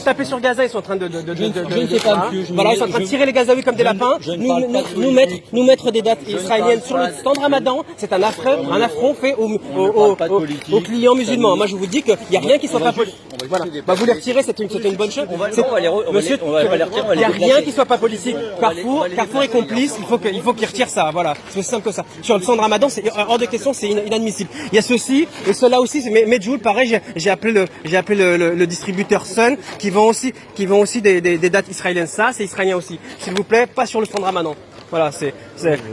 taper sur Gaza, ils sont en train de je ne sais pas, monsieur. Voilà, ils sont en train de tirer les Gazaouis comme des lapins. Nous mettre des dates israéliennes sur le stand Ramadan, c'est un affront fait aux clients musulmans. Moi, je vous dis qu'il n'y a rien qui soit pas politique. Voilà. Bah, vous les retirez, c'était une bonne chose. Monsieur, il n'y a rien qui soit pas politique. Carrefour est complice, il faut qu'il retire ça. Voilà, c'est aussi simple que ça. Sur le stand Ramadan, c'est hors de question, c'est inadmissible. Il y a ceci et cela aussi. Medjool, pareil, j'ai appelé le distributeur Sun qui vend aussi des dates israéliennes. Ça, c'est israélien aussi. S'il vous plaît, pas sur le stand Ramadan. Voilà,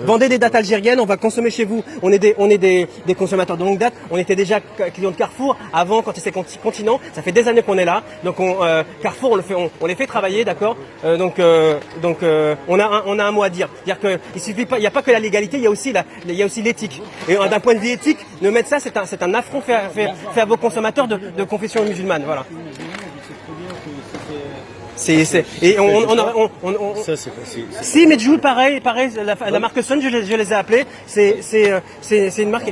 vendez des dates algériennes, on va consommer chez vous. On est des consommateurs de longue date. On était déjà clients de Carrefour avant, quand c'était continent. Ça fait des années qu'on est là. Donc Carrefour, on les fait travailler, d'accord. Donc on a un mot à dire. C'est-à-dire que il suffit pas, il n'y a pas que la légalité, il y a aussi l'éthique. Et d'un point de vue éthique, ne mettre ça, c'est un affront fait à vos consommateurs de confession musulmane. Voilà. Et si Medjool, pareil, la marque Sun, je les ai appelés. C'est une marque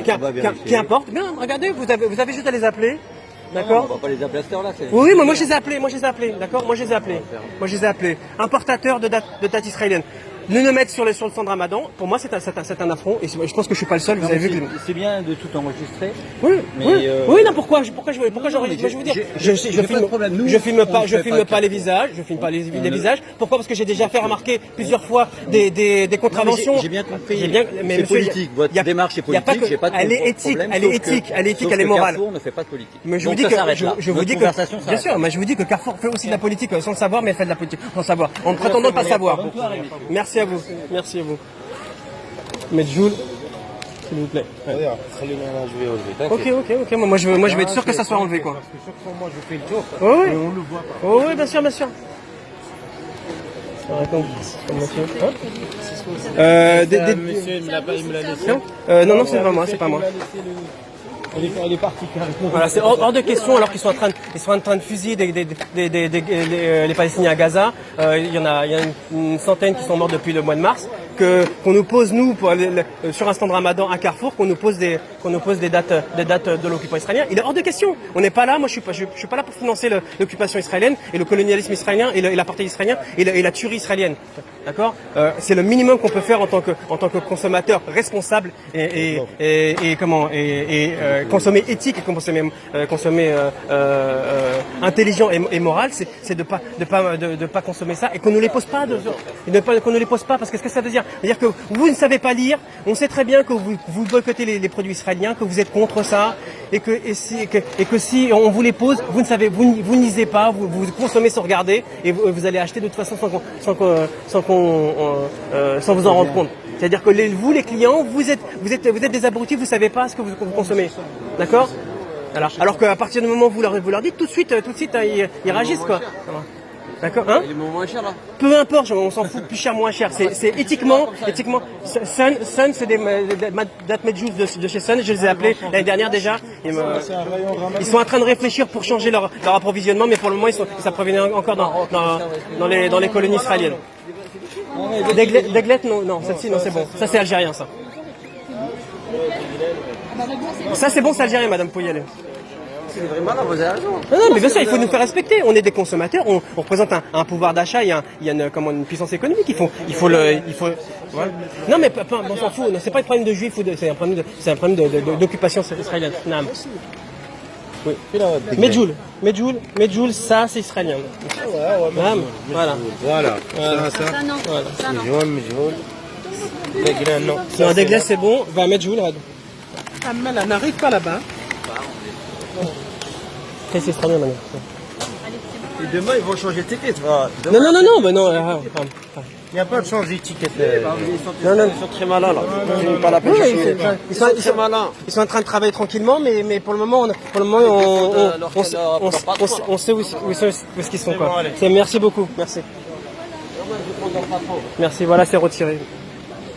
qui importe. Bien, regardez, vous avez juste à les appeler. D'accord. On va pas les appeler à cette heure-là. Oui, mais moi je les ai appelés, d'accord. Moi je les ai appelés. Importateurs de dates israéliennes. Nous mettre sur le stand Ramadan, pour moi c'est un affront et je pense que je suis pas le seul. Vous avez vu que c'est bien de tout enregistrer. Oui, oui, non, pourquoi j'enregistre? Je veux dire, je filme pas les visages, Pourquoi? Parce que j'ai déjà fait remarquer plusieurs fois des contraventions. J'ai bien compris. Mais c'est politique. Votre démarche est politique. J'ai pas de elle est éthique, elle est morale. Carrefour ne fait pas de politique. Mais je vous dis que, bien sûr, mais je vous dis que Carrefour fait aussi de la politique sans le savoir, mais elle fait de la politique sans savoir, en prétendant ne pas savoir. Merci à vous. Medjool, s'il vous plaît. Ouais. Ok. Moi je vais être sûr que ça soit enlevé, quoi. Parce que chaque fois, moi je fais le tour. Oui. Et on le voit pas. Oh, oui, bien sûr. Monsieur, il me l'a laissé. Non, c'est pas moi. Elle est partie carrément. Voilà, c'est hors de question alors qu'ils sont en train de fusiller les Palestiniens à Gaza. Il y a une centaine qui sont morts depuis le mois de mars. Qu'on nous pose nous sur un stand Ramadan à Carrefour, qu'on nous pose des dates de l'occupant israélien. Il est hors de question. On n'est pas là. Moi, je suis pas là pour financer l'occupation israélienne et le colonialisme israélien et l'apartheid israélien et la tuerie israélienne. D'accord. C'est le minimum qu'on peut faire en tant que consommateur responsable et consommer éthique et consommer intelligent et moral. C'est de pas consommer ça et qu'on ne les pose pas qu'on ne les pose pas parce que ce que ça veut dire. C'est-à-dire que vous ne savez pas lire, on sait très bien que vous boycottez les produits israéliens, que vous êtes contre ça, et que si on vous les pose, vous ne lisez pas, vous consommez sans regarder, et vous allez acheter de toute façon sans vous en rendre compte. C'est-à-dire que vous, les clients, vous êtes des abrutis, vous ne savez pas ce que vous consommez. D'accord ? Alors qu'à partir du moment où vous leur dites, tout de suite, ils réagissent, quoi. D'accord, hein? Il est moins cher là. Peu importe, on s'en fout, plus cher, moins cher. C'est éthiquement. Sun, c'est des dates Medjool de chez Sun. Je les ai appelés l'année dernière déjà. Ils sont en train de réfléchir pour changer leur approvisionnement, mais pour le moment ils s'approvisionent encore dans les colonies israéliennes. Deglet, non, celle-ci, non, c'est bon. Ça c'est algérien, ça. Ça c'est bon, c'est algérien, Madame Poyel. C'est vraiment là, vous avez raison. Non, mais bien sûr, il faut nous faire respecter. On est des consommateurs, on représente un pouvoir d'achat, il y a une puissance économique. Il faut. Voilà. Non, mais on s'en fout. C'est pas un problème de juifs c'est un problème d'occupation israélienne. Non. Oui. Medjool, ça c'est israélien. Voilà. Ça non. Deglet, non. Non, Deglet c'est bon. Va Medjool. Elle n'arrive pas là-bas. C'est israélien maintenant. Et demain ils vont changer d'étiquette. Non, mais non. Il n'y a pas de changer d'étiquette. Ils sont très malins là. Pas la peine. Ils sont malins. Ils sont en train de travailler tranquillement, mais pour le moment, on sait où est-ce qu'ils sont, quoi. Merci beaucoup. Merci. Voilà, c'est retiré.